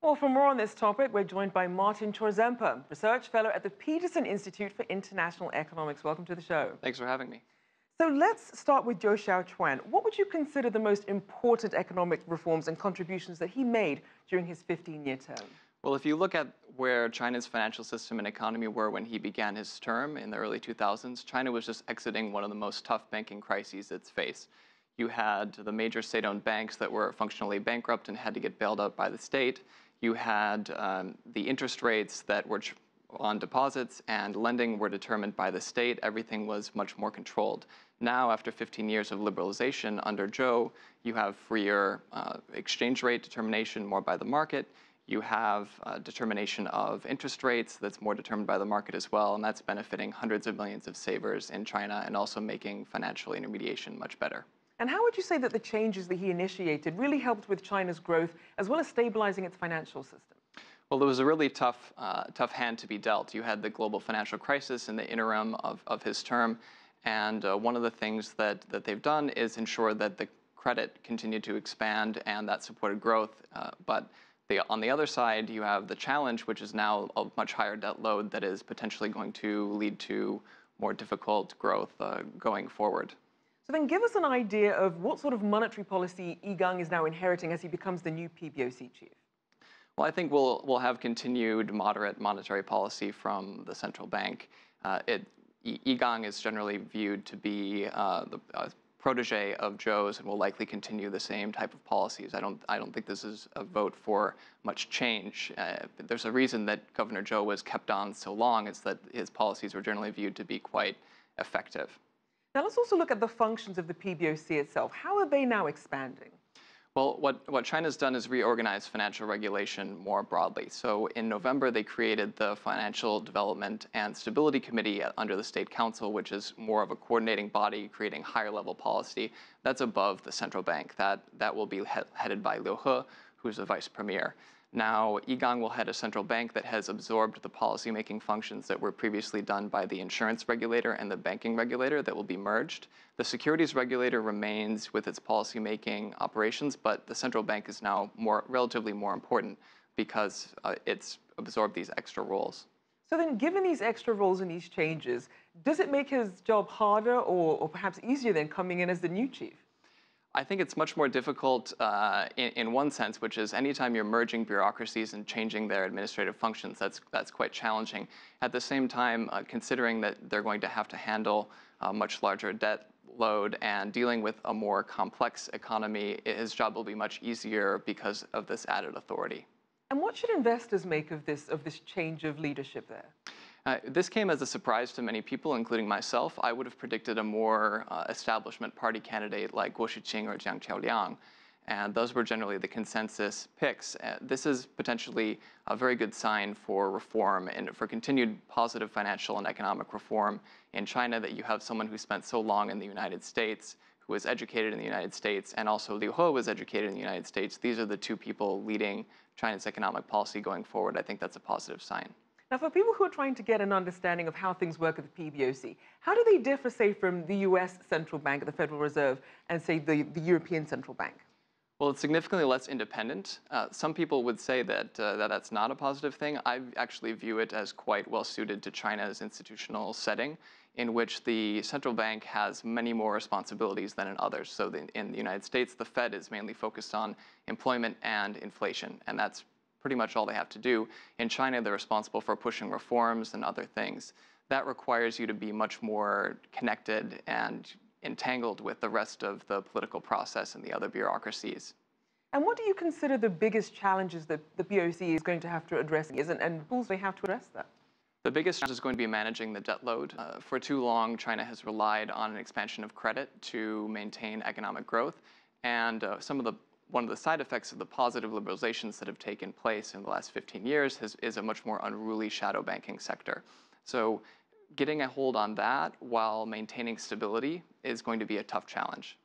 Well, for more on this topic, we're joined by Martin Chorzempa, Research Fellow at the Peterson Institute for International Economics. Welcome to the show. Thanks for having me. So let's start with Zhou Xiaochuan. What would you consider the most important economic reforms and contributions that he made during his 15-year term? Well, if you look at where China's financial system and economy were when he began his term in the early 2000s, China was just exiting one of the most tough banking crises it's faced. You had the major state-owned banks that were functionally bankrupt and had to get bailed out by the state. You had the interest rates that were on deposits and lending were determined by the state. Everything was much more controlled. Now, after 15 years of liberalization under Zhou, you have freer exchange rate determination more by the market. You have determination of interest rates that's more determined by the market as well, and that's benefiting hundreds of millions of savers in China and also making financial intermediation much better. And how would you say that the changes that he initiated really helped with China's growth as well as stabilizing its financial system? Well, it was a really tough hand to be dealt. You had the global financial crisis in the interim of his term, and one of the things that they've done is ensure that the credit continued to expand and that supported growth. On the other side, you have the challenge, which is now a much higher debt load that is potentially going to lead to more difficult growth going forward. So then give us an idea of what sort of monetary policy Yi Gang is now inheriting as he becomes the new PBOC chief. Well, I think we'll have continued moderate monetary policy from the central bank. Yi Gang is generally viewed to be the protege of Zhou's and will likely continue the same type of policies. I don't think this is a vote for much change. There's a reason that Governor Zhou was kept on so long. It's that his policies were generally viewed to be quite effective. Now let's also look at the functions of the PBOC itself. How are they now expanding? Well, what China's done is reorganize financial regulation more broadly. So in November, they created the Financial Development and Stability Committee under the State Council, which is more of a coordinating body, creating higher level policy. That's above the central bank. That will be headed by Liu He, who's the vice premier. Now, Yi Gang will head a central bank that has absorbed the policymaking functions that were previously done by the insurance regulator and the banking regulator that will be merged. The securities regulator remains with its policymaking operations, but the central bank is now relatively more important because it's absorbed these extra roles. So then, given these extra roles and these changes, does it make his job harder or perhaps easier than coming in as the new chief? I think it's much more difficult in one sense, which is anytime you're merging bureaucracies and changing their administrative functions, that's quite challenging. At the same time, considering that they're going to have to handle a much larger debt load and dealing with a more complex economy, his job will be much easier because of this added authority. And what should investors make of this change of leadership there? This came as a surprise to many people, including myself. I would have predicted a more establishment party candidate like Guo Shiqing or Jiang Qiaoliang, and those were generally the consensus picks. This is potentially a very good sign for reform and for continued positive financial and economic reform in China, that you have someone who spent so long in the United States, who was educated in the United States, and also Liu He was educated in the United States. These are the two people leading China's economic policy going forward. I think that's a positive sign. Now, for people who are trying to get an understanding of how things work at the PBOC, how do they differ, say, from the US Central Bank, the Federal Reserve, and, say, the European Central Bank? Well, it's significantly less independent. Some people would say that that's not a positive thing. I actually view it as quite well suited to China's institutional setting, in which the central bank has many more responsibilities than in others. So in the United States, the Fed is mainly focused on employment and inflation, and that's pretty much all they have to do. In China, they're responsible for pushing reforms and other things. That requires you to be much more connected and entangled with the rest of the political process and the other bureaucracies. And what do you consider the biggest challenges that the PBOC is going to have to address, and tools they have to address that? The biggest challenge is going to be managing the debt load. For too long, China has relied on an expansion of credit to maintain economic growth, and one of the side effects of the positive liberalizations that have taken place in the last 15 years is a much more unruly shadow banking sector. So getting a hold on that while maintaining stability is going to be a tough challenge.